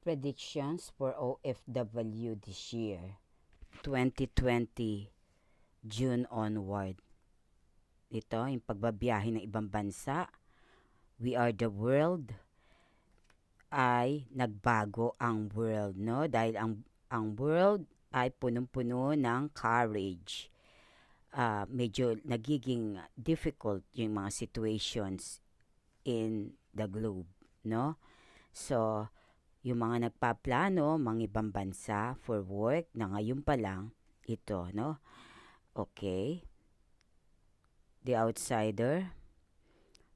Predictions for OFW this year, 2020, June onward. Ito, yung pagbabiyahe ng ibang bansa. We are the world ay nagbago ang world, no? Dahil ang world ay punong-puno ng courage. Medyo nagiging difficult yung mga situations in the globe, no? So, yung mga nagpaplano, mga ibang bansa for work na ngayon pa lang, ito, no? Okay. The outsider,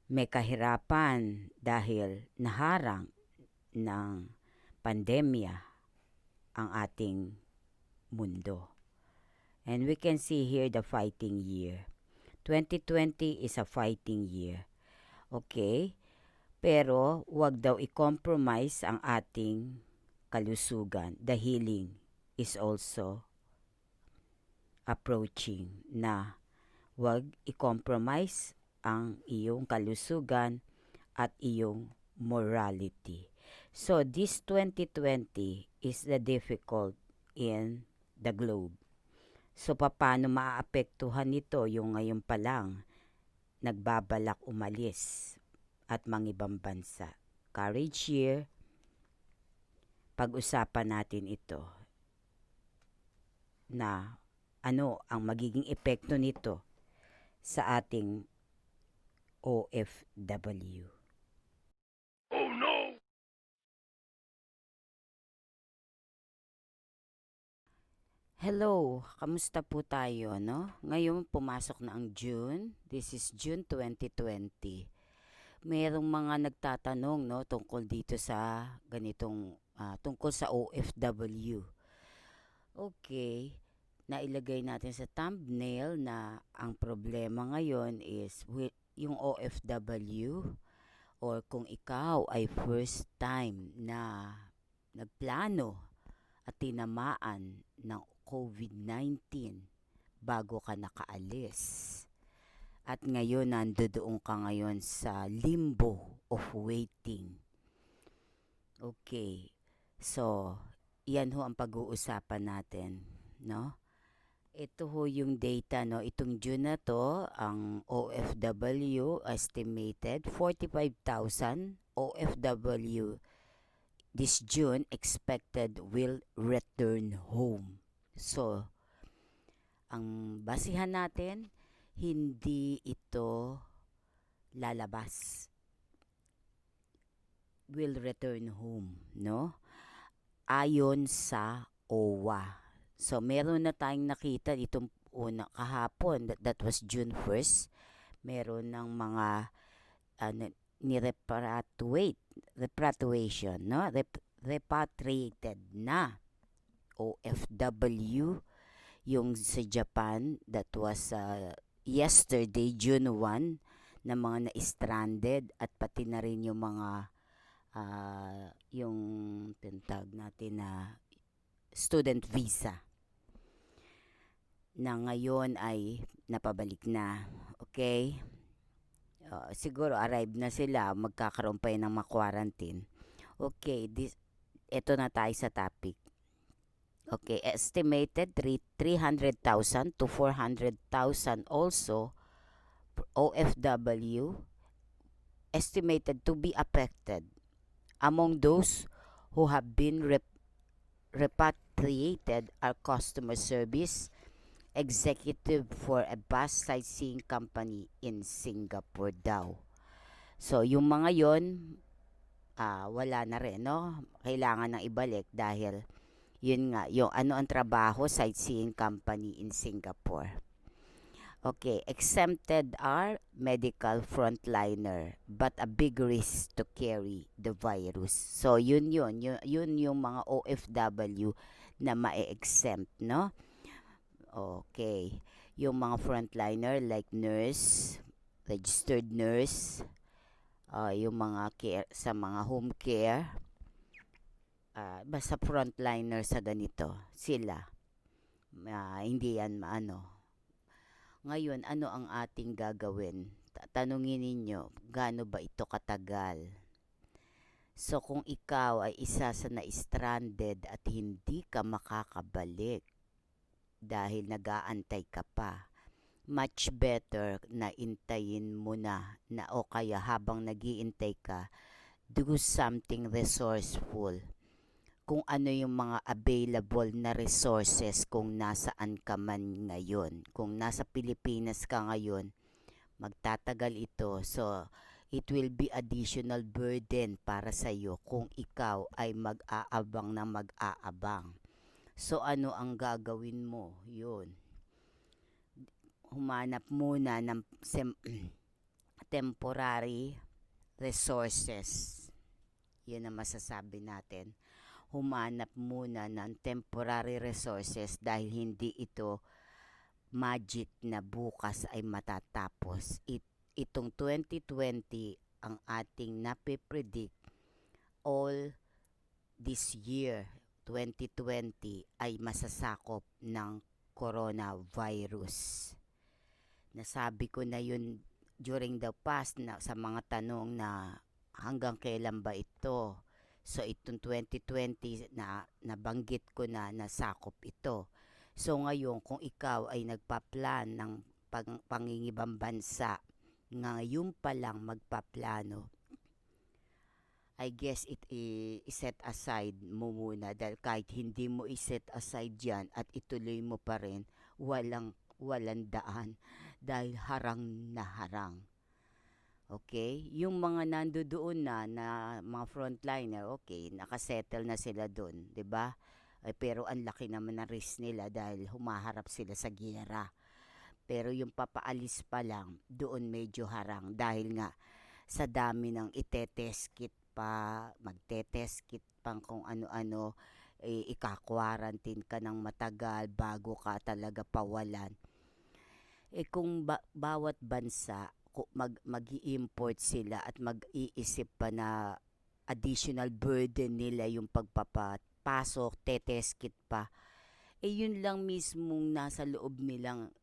may kahirapan dahil naharang ng pandemya ang ating mundo. And we can see here the fighting year. 2020 is a fighting year. Okay? Pero wag daw i-compromise ang ating kalusugan. The healing is also approaching na wag i-compromise ang iyong kalusugan at iyong morality. So this 2020 is the difficult in the globe. So paano maaapektuhan nito yung ngayon pa lang nagbabalak umalis at mangibang bansa? Courage year, pag-usapan natin ito na ano ang magiging epekto nito sa ating OFW. Oh no! Hello, kamusta po tayo, no? Ngayon pumasok na ang June. This is June 2020. Merong mga nagtatanong, no, tungkol dito sa ganitong tungkol sa OFW. Okay, nailagay natin sa thumbnail na ang problema ngayon is yung OFW, or kung ikaw ay first time na nagplano at tinamaan ng COVID-19 bago ka nakaalis. At ngayon, nandoon ka ngayon sa limbo of waiting. Okay. So, yan ho ang pag-uusapan natin, no? Ito ho yung data, no? Itong June na to, ang OFW estimated 45,000 OFW this June expected will return home. So, ang basihan natin, hindi ito lalabas. Will return home, no? Ayon sa OWA. So, meron na tayong nakita itong una kahapon, that was June 1st. Meron ng mga repatriation, no? Repatriated na OFW. Yung sa Japan, that was yesterday, June 1, na mga na-stranded at pati na rin yung mga yung tintag natin na student visa na ngayon ay napabalik na. Okay? Siguro arrive na sila, magkakaroon pa yun ng quarantine. Okay, ito na tayo sa topic. Okay, estimated 300,000 to 400,000 also OFW estimated to be affected. Among those who have been repatriated are customer service executive for a bus sightseeing company in Singapore daw. So, yung mga yon wala na rin, no? Kailangan nang ibalik dahil yun nga, yung ano ang trabaho, sightseeing company in Singapore. Okay, exempted are medical frontliner, but a big risk to carry the virus. So, yun yung mga OFW na ma-exempt, no? Okay, yung mga frontliner like nurse, registered nurse, yung mga care, sa mga home care, basta frontliner sa ganito, sila. Hindi yan maano. Ngayon, ano ang ating gagawin? Tanungin ninyo, gaano ba ito katagal? So kung ikaw ay isa sa na-stranded at hindi ka makakabalik dahil nag-aantay ka pa, much better na intayin mo na o kaya habang nagiintay ka, do something resourceful. Kung ano yung mga available na resources kung nasaan ka man ngayon. Kung nasa Pilipinas ka ngayon, magtatagal ito. So, it will be additional burden para sa iyo kung ikaw ay mag-aabang na mag-aabang. So, ano ang gagawin mo? Yun. Humanap muna ng temporary resources. Yun ang masasabi natin. Humanap muna ng temporary resources dahil hindi ito magic na bukas ay matatapos. Itong 2020 ang ating napipredict all this year 2020 ay masasakop ng coronavirus. Nasabi ko na yun during the past na sa mga tanong na hanggang kailan ba ito. So itong 2020 na nabanggit ko na nasakop ito. So ngayon kung ikaw ay nagpa-plan ng pangingibang bansa, ngayon pa lang magpaplano, I guess i-set aside mo muna dahil kahit hindi mo i-set aside yan at ituloy mo pa rin, walang daan dahil harang na harang. Okay? Yung mga nandoon na mga frontliner, okay, nakasettle na sila doon, 'di ba? Pero ang laki naman ng risk nila dahil humaharap sila sa giyera. Pero yung papaalis pa lang, doon medyo harang dahil nga sa dami ng itetest kit pa, magtetest kit pang kung ano-ano, ika-quarantine ka ng matagal bago ka talaga pawalan. Kung bawat bansa mag-i-import sila at mag-iisip pa na additional burden nila yung pagpapasok, tetest kit pa, yun lang mismong nasa loob nilang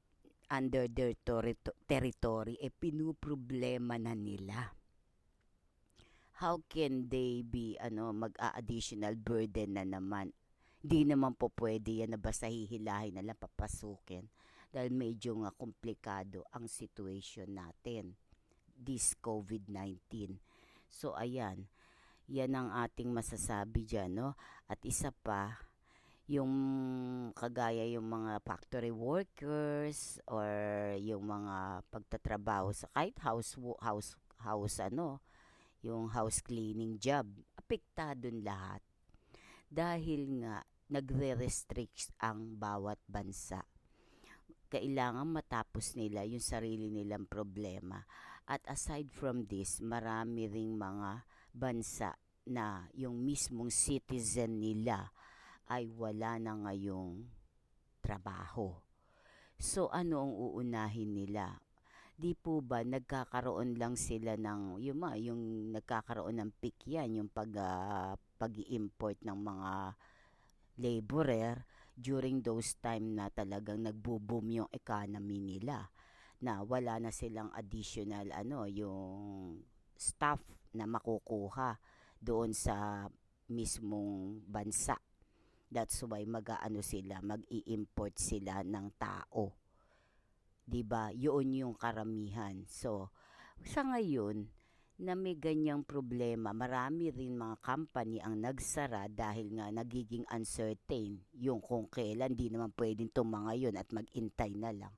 under their territory, pinuproblema na nila. How can they be mag-a-additional burden na naman? Di naman po pwede yan na basta hihilahin na lang papasukin dahil medyo nga komplikado ang situation natin this COVID-19. So ayan, yan ang ating masasabi dyan, no? At isa pa, yung kagaya yung mga factory workers or yung mga pagtatrabaho sa kahit house yung house cleaning job, apektado lahat dahil nga nagre-restrict ang bawat bansa. Kailangan matapos nila yung sarili nilang problema. At aside from this, marami ring mga bansa na yung mismong citizen nila ay wala na ngayong trabaho. So ano ang uunahin nila? Di po ba nagkakaroon lang sila ng yung nagkakaroon ng peak yan, yung pag-i-import ng mga laborer during those time na talagang nagbo-boom yung economy nila, na wala na silang additional yung staff na makukuha doon sa mismong bansa. That's why mag-i-import sila ng tao. 'Di ba? Yun yung karamihan. So, sa ngayon na may ganyang problema, marami rin mga company ang nagsara dahil nga nagiging uncertain yung kung kailan. Di naman pwedeng tumanga yun at mag-intay na lang.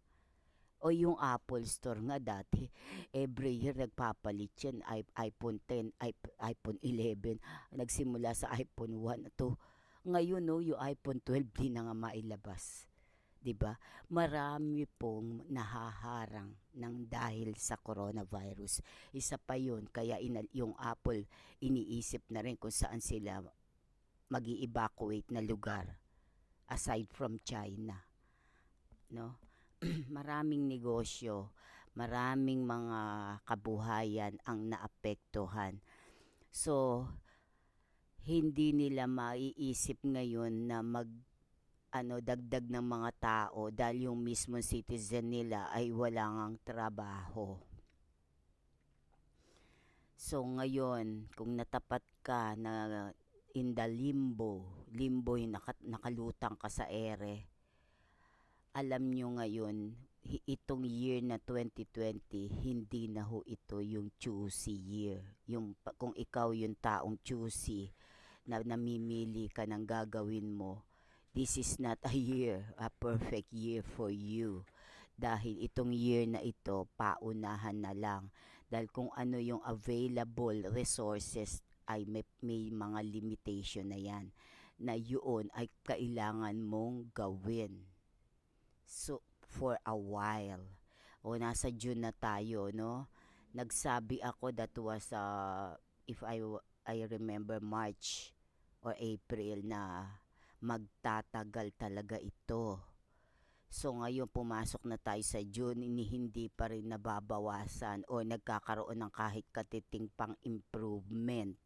O yung Apple Store nga dati, every year nagpapalit yan, iPhone 10, iPhone 11, nagsimula sa iPhone 1 to ngayon no, yung iPhone 12 di na nga mailabas. 'Di ba? Marami pong nahaharang ng dahil sa coronavirus. Isa pa 'yun, kaya yung Apple iniisip na rin kung saan sila mag-evacuate na lugar aside from China, no? Maraming negosyo, maraming mga kabuhayan ang naapektuhan. So, hindi nila maiisip ngayon na dagdag ng mga tao dahil yung mismo citizen nila ay wala ngang trabaho. So ngayon, kung ka na in the limbo yung nakalutang ka sa ere. Alam nyo ngayon, itong year na 2020, hindi na ho ito yung choosy year. Kung ikaw yung taong choosy, na namimili ka ng gagawin mo, this is not a perfect year for you. Dahil itong year na ito, paunahan na lang. Dahil kung ano yung available resources ay may mga limitation na yan. Na yun ay kailangan mong gawin. So, for a while. O nasa June na tayo, no? Nagsabi ako that was, if I remember, March or April na magtatagal talaga ito. So ngayon pumasok na tayo sa June, hindi pa rin nababawasan o nagkakaroon ng kahit katiting pang improvement.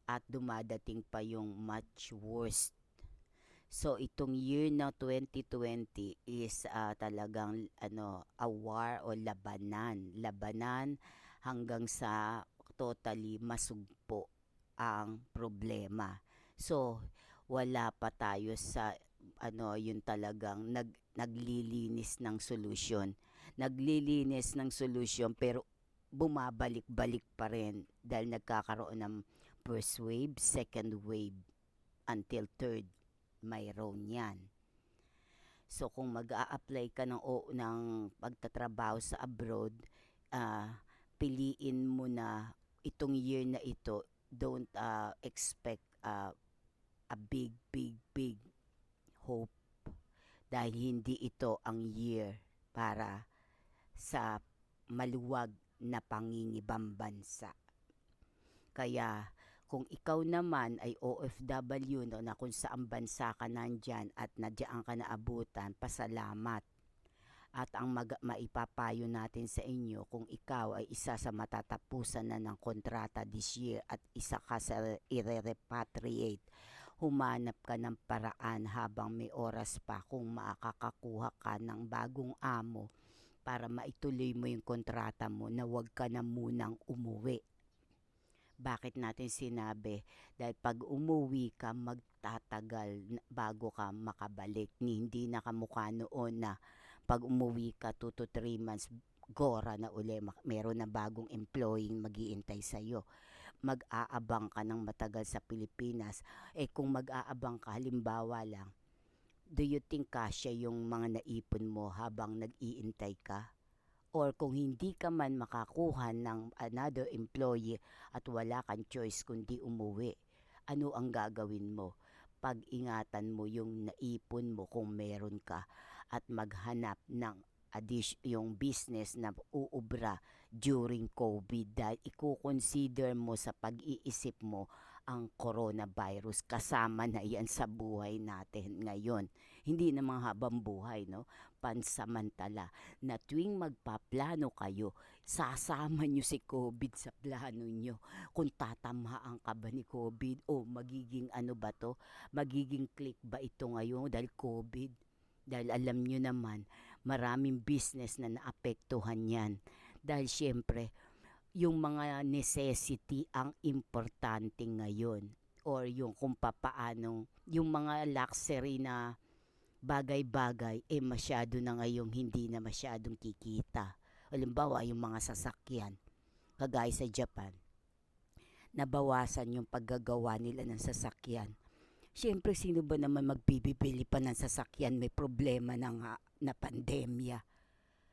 At dumadating pa yung much worse. So itong year na 2020 is talagang a war o labanan hanggang sa totally masugpo ang problema. So wala pa tayo sa yun talagang naglilinis ng solusyon. Naglilinis ng solusyon pero bumabalik-balik pa rin dahil nagkakaroon ng first wave, second wave, until third. Mayroon yan. So kung mag-a-apply ka ng pagtatrabaho sa abroad, piliin mo na itong year na ito, don't expect a big hope dahil hindi ito ang year para sa maluwag na pangingibang bansa. Kaya kung ikaw naman ay OFW na kung saan bansa ka nandyan at nadyan ka naabutan, pasalamat. At ang maipapayo natin sa inyo, kung ikaw ay isa sa matatapusan na ng kontrata this year at isa ka sa i-repatriate, humanap ka ng paraan habang may oras pa kung makakakuha ka ng bagong amo para maituloy mo yung kontrata mo na huwag ka na munang umuwi. Bakit natin sinabi? Dahil pag umuwi ka, magtatagal bago ka makabalik. Hindi na kamukha noon na pag umuwi ka 2 to 3 months, gora na uli. Meron na bagong employee mag-iintay sa'yo. Mag-aabang ka ng matagal sa Pilipinas. Kung mag-aabang ka, halimbawa lang, do you think kasya yung mga naipon mo habang nag-iintay ka? Or kung hindi ka man makakuha ng another employee at wala kang choice kundi umuwi, ano ang gagawin mo? Pag-ingatan mo yung naipon mo kung meron ka at maghanap ng yung business na uubra during COVID dahil i-consider mo sa pag-iisip mo ang coronavirus. Kasama na yan sa buhay natin ngayon. Hindi na mga habang buhay, no? Pansamantala na tuwing magpaplano kayo, sasama nyo si COVID sa plano nyo. Kung tatamaan ka ba ni COVID o magiging ba to? Magiging click ba ito ngayon dahil COVID? Dahil alam nyo naman, maraming business na naapektuhan yan. Dahil syempre, yung mga necessity ang importante ngayon. Or yung kung papaano, yung mga luxury na bagay-bagay, masyado na ngayong hindi na masyadong kikita. Halimbawa, yung mga sasakyan, kagaya sa Japan, nabawasan yung paggagawa nila ng sasakyan. Siyempre, sino ba naman magbibili pa ng sasakyan? May problema na pandemya.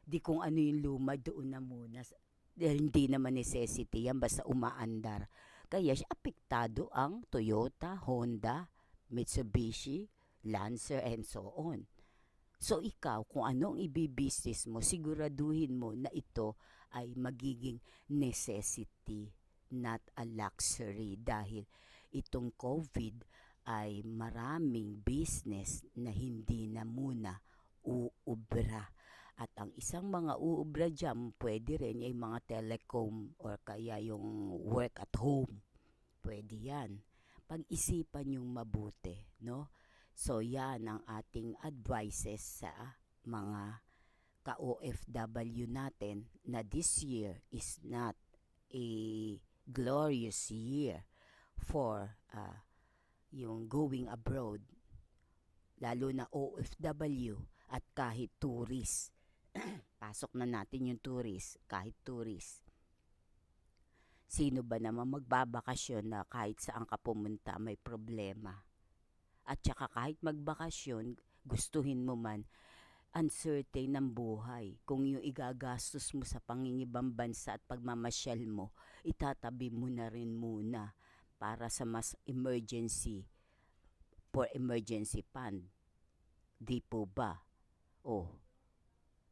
Di kung ano yung luma, doon na muna. Dahil hindi naman necessity yan, basta umaandar. Kaya apektado ang Toyota, Honda, Mitsubishi, Lancer, and so on. So ikaw, kung anong ibibusiness mo, siguraduhin mo na ito ay magiging necessity, not a luxury. Dahil itong COVID ay maraming business na hindi na muna uubra. At ang isang mga uubra dyan, pwede rin ay mga telecom or kaya yung work at home. Pwede yan. Pag-isipan yung mabuti, no? So yan ang ating advices sa mga ka-OFW natin na this year is not a glorious year. for yung going abroad, lalo na OFW at kahit tourist. Pasok na natin yung tourist, kahit tourist. Sino ba naman magbabakasyon na kahit saan ka pumunta may problema? At saka kahit magbakasyon, gustuhin mo man, uncertain ng buhay. Kung yung igagastos mo sa pangingibang bansa at pagmamasyal mo, itatabi mo na rin muna para sa mas emergency, for emergency fund. Di po ba?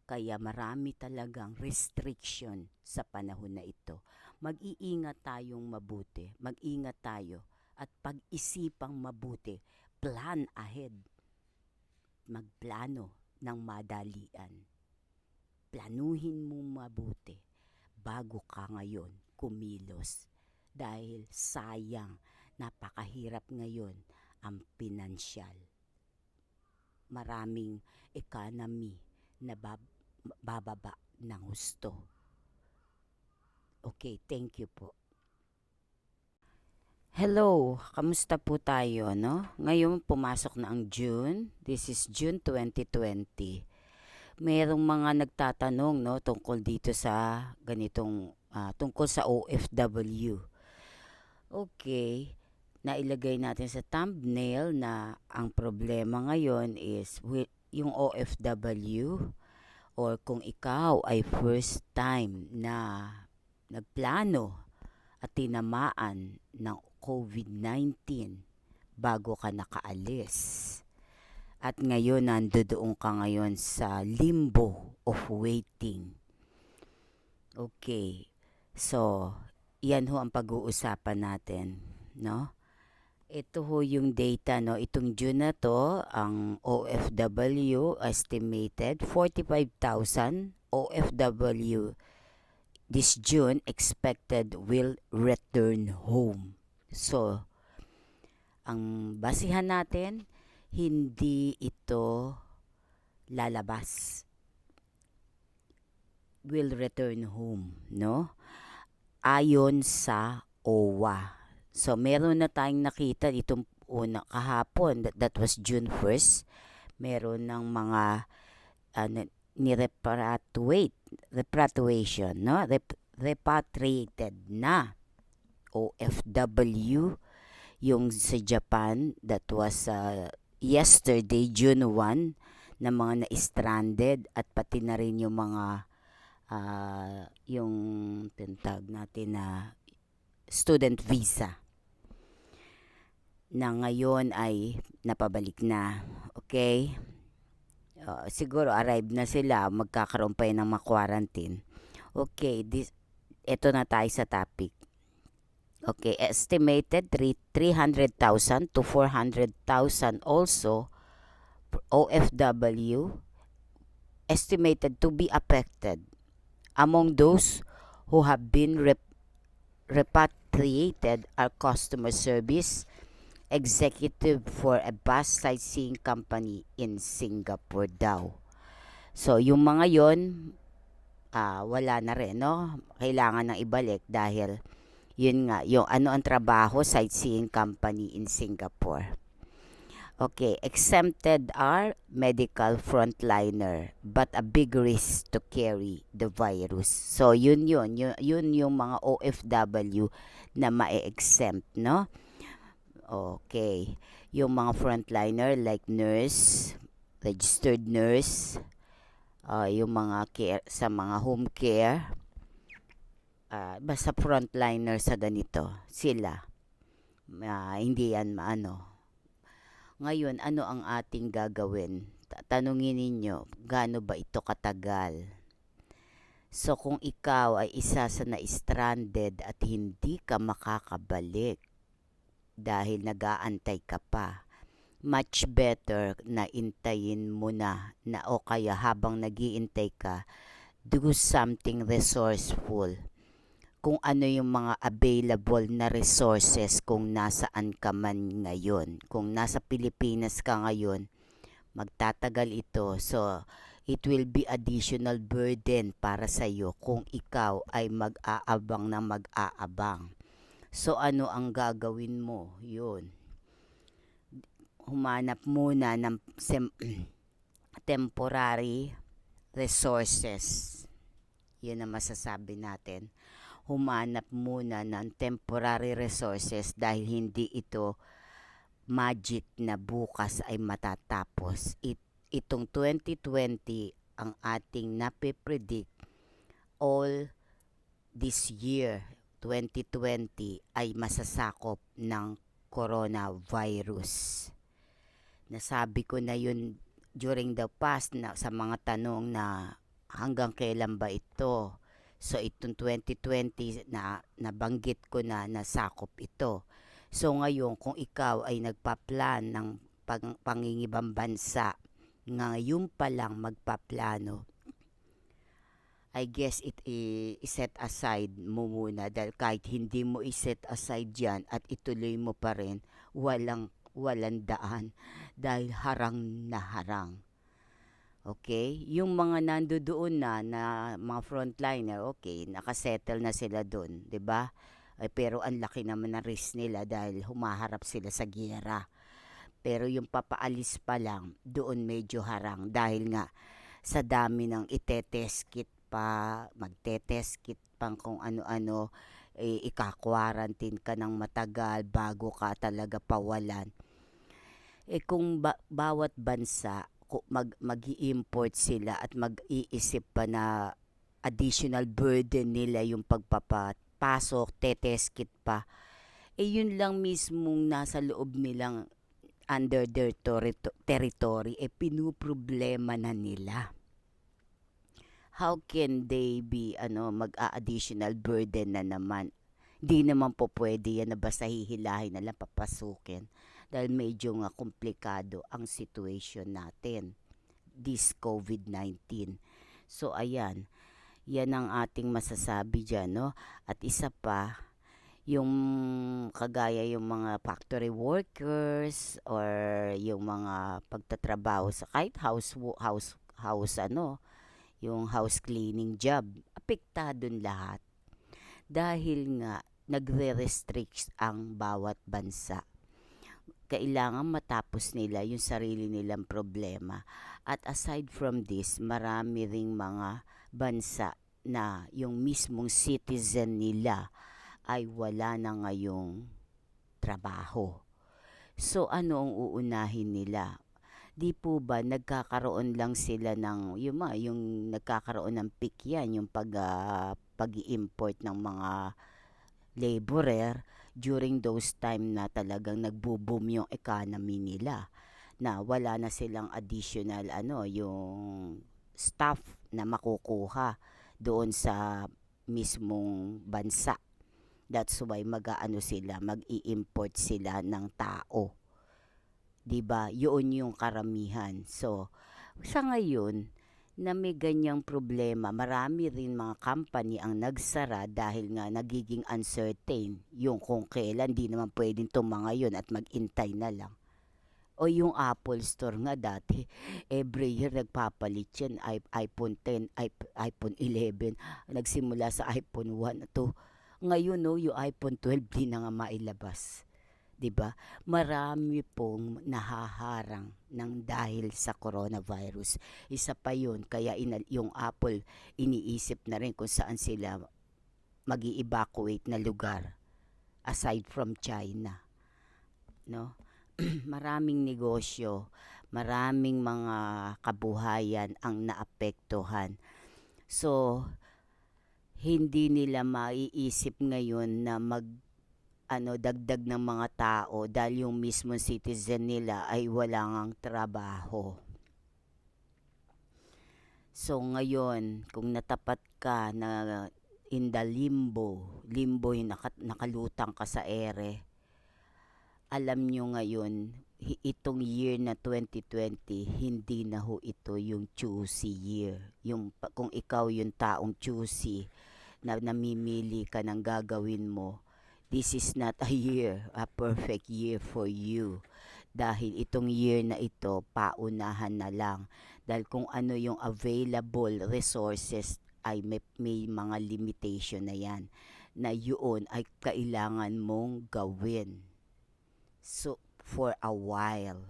Kaya marami talagang restriction sa panahon na ito. Mag-iingat tayong mabuti. Mag-ingat tayo at pag-isipang mabuti. Plan ahead. Magplano ng madalian. Planuhin mo mabuti bago ka ngayon kumilos. Dahil sayang, napakahirap ngayon ang pinansyal. Maraming economy na bababa ng husto. Okay, thank you po. Hello, kamusta po tayo, no? Ngayon pumasok na ang June. This is June 2020. Merong mga nagtatanong, no, tungkol dito sa ganitong tungkol sa OFW. Okay, nailagay natin sa thumbnail na ang problema ngayon is yung OFW, or kung ikaw ay first time na nagplano at tinamaan ng COVID-19 bago ka nakaalis. At ngayon nandoon ka ngayon sa limbo of waiting. Okay, so yan ho ang pag-uusapan natin, no? Ito ho yung data, no? Itong June na to, ang OFW estimated 45,000 OFW this June expected will return home. So, ang basihan natin, hindi ito lalabas. Will return home, no? Ayon sa OWA. So, meron na tayong nakita itong kahapon, that was June 1st. Meron ng mga repatriation, no? Repatriated na OFW. Yung sa Japan, that was yesterday, June 1, na mga na-stranded at pati na rin yung mga yung tintag natin na student visa na ngayon ay napabalik na. Okay? Siguro arrive na sila, magkakaroon pa yun ng quarantine. Okay, ito na tayo sa topic. Okay, estimated 300,000 to 400,000 also OFW estimated to be affected. Among those who have been repatriated are customer service executive for a bus sightseeing company in Singapore daw. So, yung mga yon wala na rin, no? Kailangan nang ibalik dahil yun nga, yung ano ang trabaho, sightseeing company in Singapore. Okay, exempted are medical frontliner but a big risk to carry the virus. So, yun yung mga OFW na ma-exempt, no? Okay, yung mga frontliner like nurse, registered nurse, yung mga care, sa mga home care, basta frontliner sa ganito, sila. Hindi yan maano. Ngayon, ano ang ating gagawin? Tanungin ninyo, gaano ba ito katagal? So, kung ikaw ay isa sa na-stranded at hindi ka makakabalik dahil nag-aantay ka pa, much better na intayin mo na o kaya habang nag-iintay ka, do something resourceful. Kung ano yung mga available na resources kung nasaan ka man ngayon. Kung nasa Pilipinas ka ngayon, magtatagal ito. So, it will be additional burden para sa iyo kung ikaw ay mag-aabang na mag-aabang. So ano ang gagawin mo? Yun. Humanap muna ng temporary resources. Yun ang masasabi natin. Humanap muna ng temporary resources dahil hindi ito magic na bukas ay matatapos. Itong 2020 ang ating napipredict all this year 2020 ay masasakop ng coronavirus. Nasabi ko na yun during the past na sa mga tanong na hanggang kailan ba ito. So itong 2020 na nabanggit ko na nasakop ito. So ngayon kung ikaw ay nagpa-plan ng pangingibang bansa, ngayon pa lang magpaplano, I guess i-set aside mo muna dahil kahit hindi mo i-set aside yan at ituloy mo pa rin, walang daan dahil harang na harang. Okay? Yung mga nandoon na mga frontliner, okay, nakasettle na sila doon, 'di ba? Pero ang laki naman ng risk nila dahil humaharap sila sa giyera. Pero yung papaalis pa lang, doon medyo harang dahil nga sa dami ng itetest kit pa, magtetest kit pang kung ano-ano, ika-quarantine ka ng matagal bago ka talaga pawalan. Kung bawat bansa mag-i-import sila at mag-iisip pa na additional burden nila yung pagpapasok, tetest kit pa, yun lang mismong nasa loob nilang under their territory, pinuproblema na nila. How can they be mag-a-additional burden na naman? Di naman po pwede yan na basta hihilahin na lang papasukin dahil medyo nga komplikado ang situation natin, this COVID-19. So ayan, yan ang ating masasabi dyan, no? At isa pa, yung kagaya yung mga factory workers or yung mga pagtatrabaho sa kahit yung house cleaning job, apektado lahat dahil nga nagre-restrict ang bawat bansa. Kailangan matapos nila yung sarili nilang problema. At aside from this, marami ring mga bansa na yung mismong citizen nila ay wala na ngayong trabaho. So ano ang uunahin nila? Di po ba nagkakaroon lang sila ng yung nagkakaroon ng peak yan, yung pag-i-import ng mga laborer during those time na talagang nagbo-boom yung economy nila, na wala na silang additional yung staff na makukuha doon sa mismong bansa. That's why mag-i-import sila ng tao. 'Di ba? Yun yung karamihan. So, sa ngayon na may ganyang problema, marami rin mga company ang nagsara dahil nga nagiging uncertain yung kung kailan. Di naman pwedeng tumangayon at mag-intay na lang. O yung Apple Store nga dati, every year nagpapalit yan, iPhone 10, iPhone 11, nagsimula sa iPhone 1 to ngayon, no, yung iPhone 12 di na nga mailabas. 'Di ba? Marami pong nahaharang ng dahil sa coronavirus. Isa pa 'yun, kaya yung Apple iniisip na rin kung saan sila magi-evacuate na lugar aside from China, no? Maraming negosyo, maraming mga kabuhayan ang naapektuhan. So, hindi nila maiisip ngayon na dagdag ng mga tao dahil yung mismong citizen nila ay wala ngang trabaho. So ngayon, kung natapat ka na in the limbo yung nakalutang ka sa ere, alam nyo ngayon, itong year na 2020, hindi na ho ito yung choosy year. Kung ikaw yung taong choosy na namimili ka ng gagawin mo, this is not a perfect year for you. Dahil itong year na ito, paunahan na lang. Dahil kung ano yung available resources ay may mga limitation na yan. na yun ay kailangan mong gawin. So, for a while.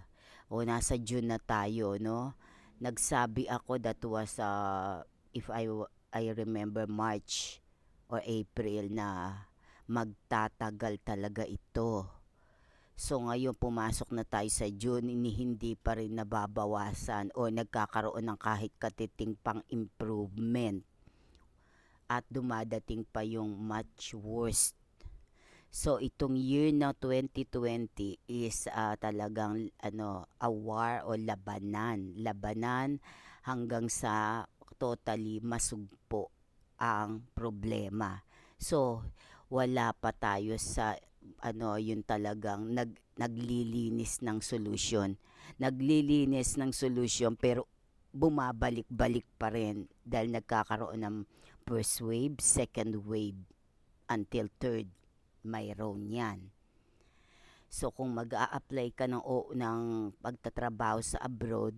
O nasa June na tayo, no? Nagsabi ako that was, if I remember, March or April na magtatagal talaga ito. So ngayon pumasok na tayo sa June, hindi pa rin nababawasan o nagkakaroon ng kahit katiting pang improvement. At dumadating pa yung much worse. So itong year na 2020 is talagang a war o labanan hanggang sa totally masugpo ang problema. So wala pa tayo sa yung talagang naglilinis ng solusyon. Naglilinis ng solusyon pero bumabalik-balik pa rin dahil nagkakaroon ng first wave, second wave, until third mayroon yan. So kung mag-a-apply ka ng pagtatrabaho sa abroad,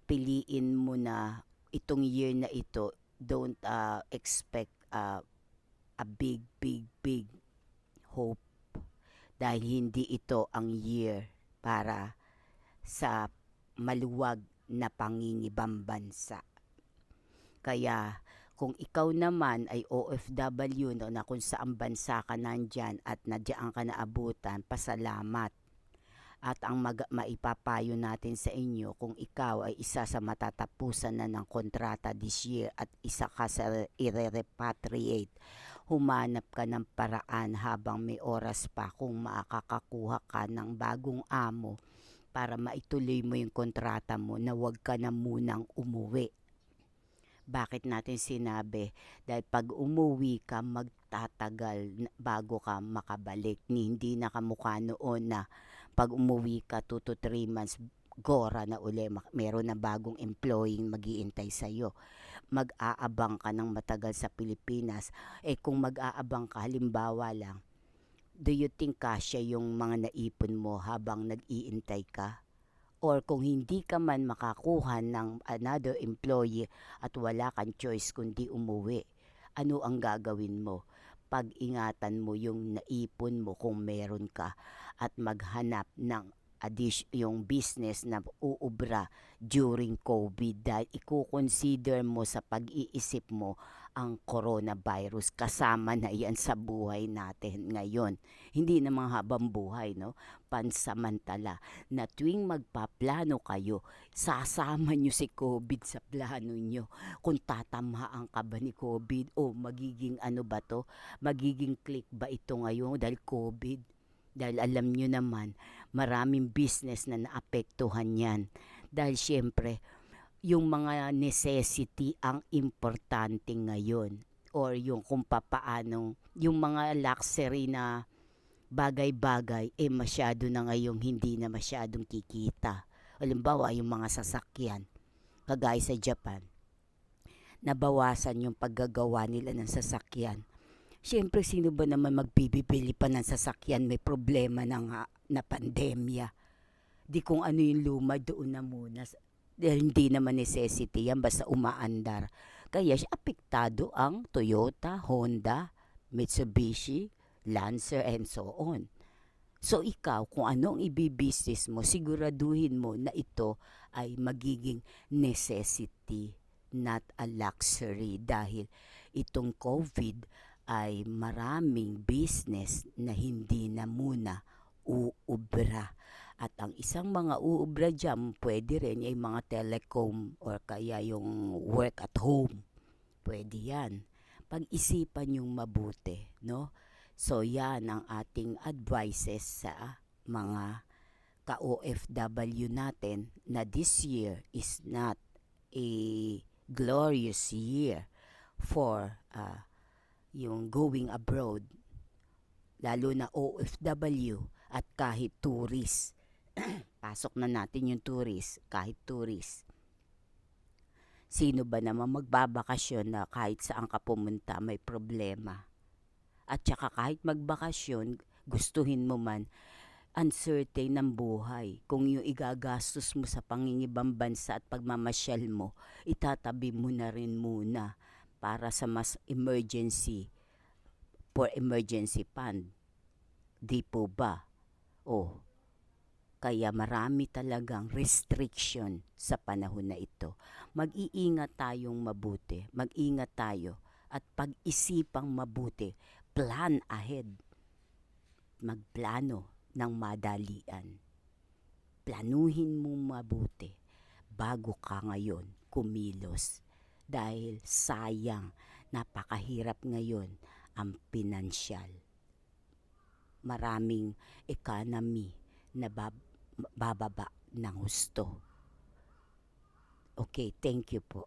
piliin mo na itong year na ito. Don't expect a big hope dahil hindi ito ang year para sa maluwag na pangingibang bansa. Kaya kung ikaw naman ay OFW na kung saan bansa ka nandyan at nadyan ka naabutan, pasalamat. At ang maipapayo natin sa inyo, kung ikaw ay isa sa matatapusan na ng kontrata this year at isa ka sa i-repatriate, humanap ka ng paraan habang may oras pa kung makakakuha ka ng bagong amo para maituloy mo yung kontrata mo na huwag ka na munang umuwi. Bakit natin sinabi? Dahil pag umuwi ka, magtatagal bago ka makabalik. Hindi na kamukha noon na pag umuwi ka 2 to 3 months, gora na uli, meron na bagong employee mag-iintay sa'yo. Mag-aabang ka ng matagal sa Pilipinas. Kung mag-aabang ka, halimbawa lang, do you think kasya yung mga naipon mo habang nag-iintay ka? Or kung hindi ka man makakuha ng another employee at wala kang choice kundi umuwi, ano ang gagawin mo? Pag-ingatan mo yung naipon mo kung meron ka at maghanap ng yung business na uubra during COVID dahil i-consider mo sa pag-iisip mo ang coronavirus. Kasama na yan sa buhay natin ngayon. Hindi naman habang buhay, no? Pansamantala na tuwing magpaplano kayo, sasama nyo si COVID sa plano nyo. Kung tatamaan ka ba ni COVID o magiging magiging click ba ito ngayon dahil COVID? Dahil alam nyo naman, maraming business na naapektuhan yan. Dahil syempre, yung mga necessity ang importante ngayon. Or yung kung papaano, yung mga luxury na bagay-bagay, masyado na ngayong hindi na masyadong kikita. Halimbawa, yung mga sasakyan, kagaya sa Japan, nabawasan yung paggagawa nila ng sasakyan. Siyempre, sino ba naman magbibili pa ng sasakyan? May problema na pandemya. Di kung ano yung luma, doon na muna. Dahil hindi naman necessity yan, basta umaandar. Kaya apektado ang Toyota, Honda, Mitsubishi, Lancer, and so on. So ikaw, kung ano ang ibibusiness mo, siguraduhin mo na ito ay magiging necessity, not a luxury. Dahil itong COVID ay maraming business na hindi na muna uubra. At ang isang mga uubra dyan, pwede rin yung mga telecom or kaya yung work at home. Pwede yan. Pag-isipan yung mabuti, no? So yan ang ating advices sa mga ka-OFW natin na this year is not a glorious year for yung going abroad, lalo na OFW at kahit tourist. Pasok na natin yung tourist, kahit tourist. Sino ba naman magbabakasyon na kahit saan ka pumunta may problema? At saka kahit magbakasyon, gustuhin mo man, uncertain ng buhay. Kung yung igagastos mo sa pangingibang bansa at pagmamasyal mo, itatabi mo na rin muna para sa mas emergency for emergency fund. Di po ba? O, kaya marami talagang restriction sa panahon na ito. Mag-iingat tayong mabuti. Mag-ingat tayo at pag-isipang mabuti. Plan ahead. Magplano ng madalian. Planuhin mo mabuti bago ka ngayon kumilos. Dahil sayang, napakahirap ngayon ang pinansyal. Maraming economy na bababa ng husto. Okay, thank you po.